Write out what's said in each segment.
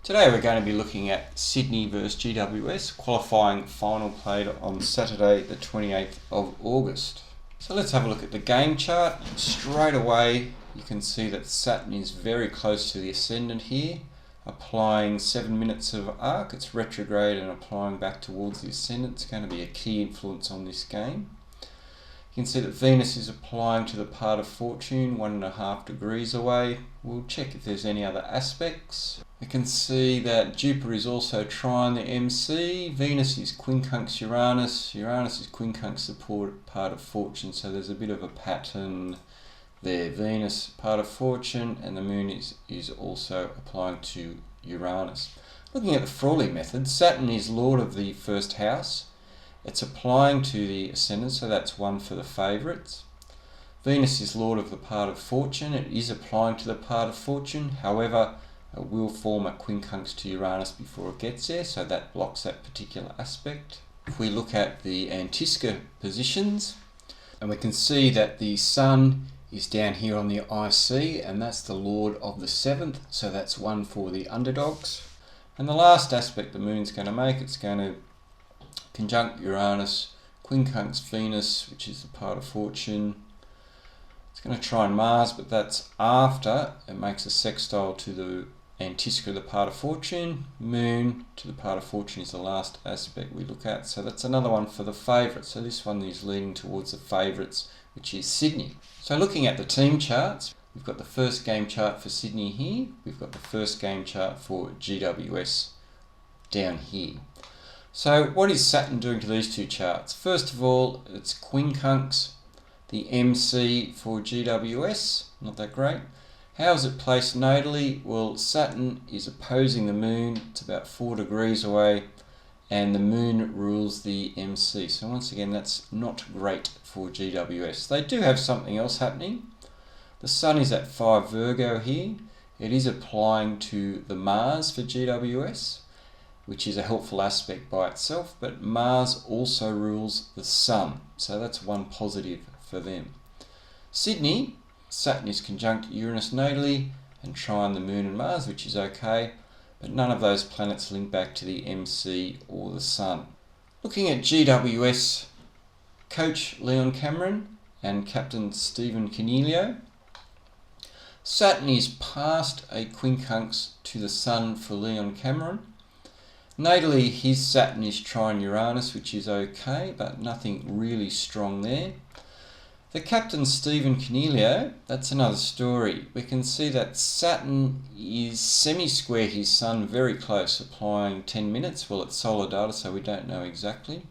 Today we're going to be looking at Sydney versus GWS, qualifying final played on Saturday the 28th of August. So let's have a look at the game chart. Straight away you can see that Saturn is very close to the ascendant here, applying 7 minutes of arc. It's retrograde and applying back towards the ascendant. It's going to be a key influence on this game. You can see that Venus is applying to the part of fortune 1.5 degrees away. We'll check if there's any other aspects. We can see that Jupiter is also trying the MC. Venus is quincunx Uranus. Uranus is quincunx the part of fortune, so there's a bit of a pattern there. Venus part of fortune, and the moon is also applying to Uranus. Looking at the Frawley method, Saturn is lord of the first house. It's applying to the ascendant, so that's one for the favourites. Venus is lord of the part of fortune. It is applying to the part of fortune. However, it will form a quincunx to Uranus before it gets there, so that blocks that particular aspect. If we look at the antiska positions, and we can see that the Sun is down here on the IC, and that's the lord of the 7th, so that's one for the underdogs. And the last aspect the Moon's going to make, it's going to conjunct Uranus, quincunx Venus, which is the part of fortune. It's going to try Mars, but that's after it makes a sextile to the antiska, the part of fortune. Moon to the part of fortune is the last aspect we look at. So that's another one for the favourites. So this one is leaning towards the favourites, which is Sydney. So looking at the team charts, we've got the first game chart for Sydney here. We've got the first game chart for GWS down here. So what is Saturn doing to these two charts? First of all, it's quincunx, the MC for GWS, not that great. How is it placed nodally? Well, Saturn is opposing the Moon. It's about 4 degrees away, and the Moon rules the MC. So once again, that's not great for GWS. They do have something else happening. The Sun is at 5 Virgo here. It is applying to the Mars for GWS, which is a helpful aspect by itself, but Mars also rules the Sun, so that's one positive for them. Sydney, Saturn is conjunct Uranus nodally and trine the Moon and Mars, which is okay, but none of those planets link back to the MC or the Sun. Looking at GWS, coach Leon Cameron and captain Stephen Canelio, Saturn is past a quincunx to the Sun for Leon Cameron. Natally, his Saturn is trine Uranus, which is okay, but nothing really strong there. The captain Stephen Canelio, that's another story. We can see that Saturn is semi-square his Sun very close, applying 10 minutes. Well, it's solar data, so we don't know exactly.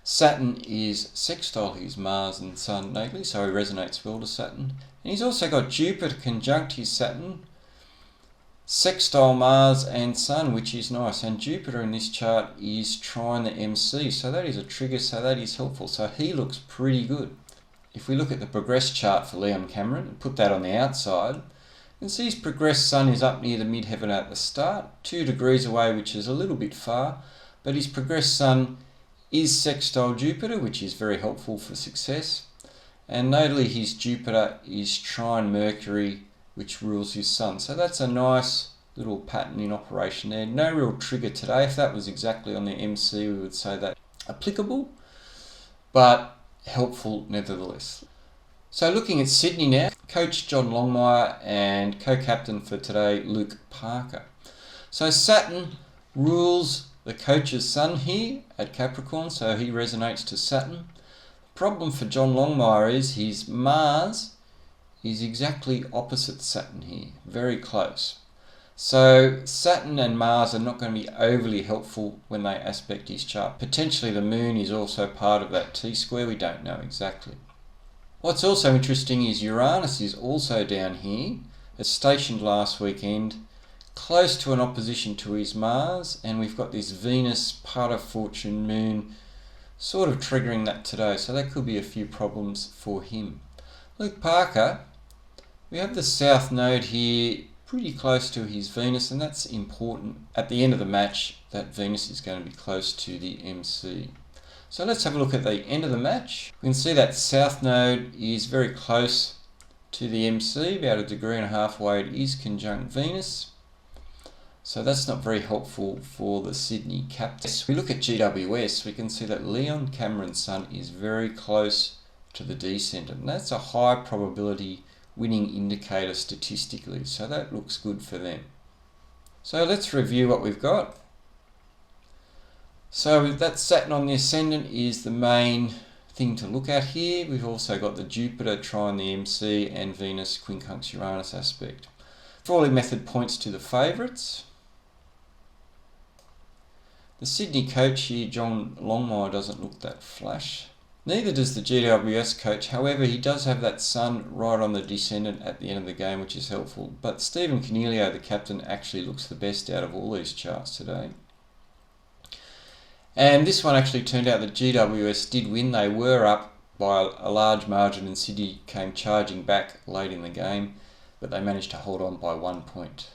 Saturn is sextile his Mars and Sun natally, so he resonates well to Saturn. And he's also got Jupiter conjunct his Saturn, sextile Mars and Sun, which is nice, and Jupiter in this chart is trine the MC, so that is a trigger, so that is helpful, so he looks pretty good. If we look at the progress chart for Leon Cameron and put that on the outside, you can see his progressed Sun is up near the midheaven at the start, 2 degrees away, which is a little bit far, but his progressed Sun is sextile Jupiter, which is very helpful for success, and notably his Jupiter is trine Mercury, which rules his Sun. So that's a nice little pattern in operation there. No real trigger today. If that was exactly on the MC, we would say that applicable, but helpful nevertheless. So looking at Sydney now, coach John Longmire and co-captain for today, Luke Parker. So Saturn rules the coach's Sun here at Capricorn, so he resonates to Saturn. Problem for John Longmire is his Mars is exactly opposite Saturn here, very close. So Saturn and Mars are not going to be overly helpful when they aspect his chart. Potentially the Moon is also part of that T-square, we don't know exactly. What's also interesting is Uranus is also down here. It's stationed last weekend, close to an opposition to his Mars, and we've got this Venus, part of fortune, Moon, sort of triggering that today, so that could be a few problems for him. Luke Parker, we have the South Node here, pretty close to his Venus, and that's important. At the end of the match, that Venus is going to be close to the MC. So let's have a look at the end of the match. We can see that South Node is very close to the MC, about 1.5 degrees away. It is conjunct Venus. So that's not very helpful for the Sydney captain. If we look at GWS, we can see that Leon Cameron's Sun is very close to the descendant, and that's a high probability winning indicator statistically, so that looks good for them. So let's review what we've got. So that Saturn on the ascendant is the main thing to look at here. We've also got the Jupiter trine the MC and Venus quincunx Uranus aspect. Frawley method points to the favourites. The Sydney coach here, John Longmire, doesn't look that flash. Neither does the GWS coach, however he does have that Sun right on the descendant at the end of the game, which is helpful. But Stephen Cornelio, the captain, actually looks the best out of all these charts today. And this one actually turned out that GWS did win. They were up by a large margin and Sydney came charging back late in the game, but they managed to hold on by 1 point.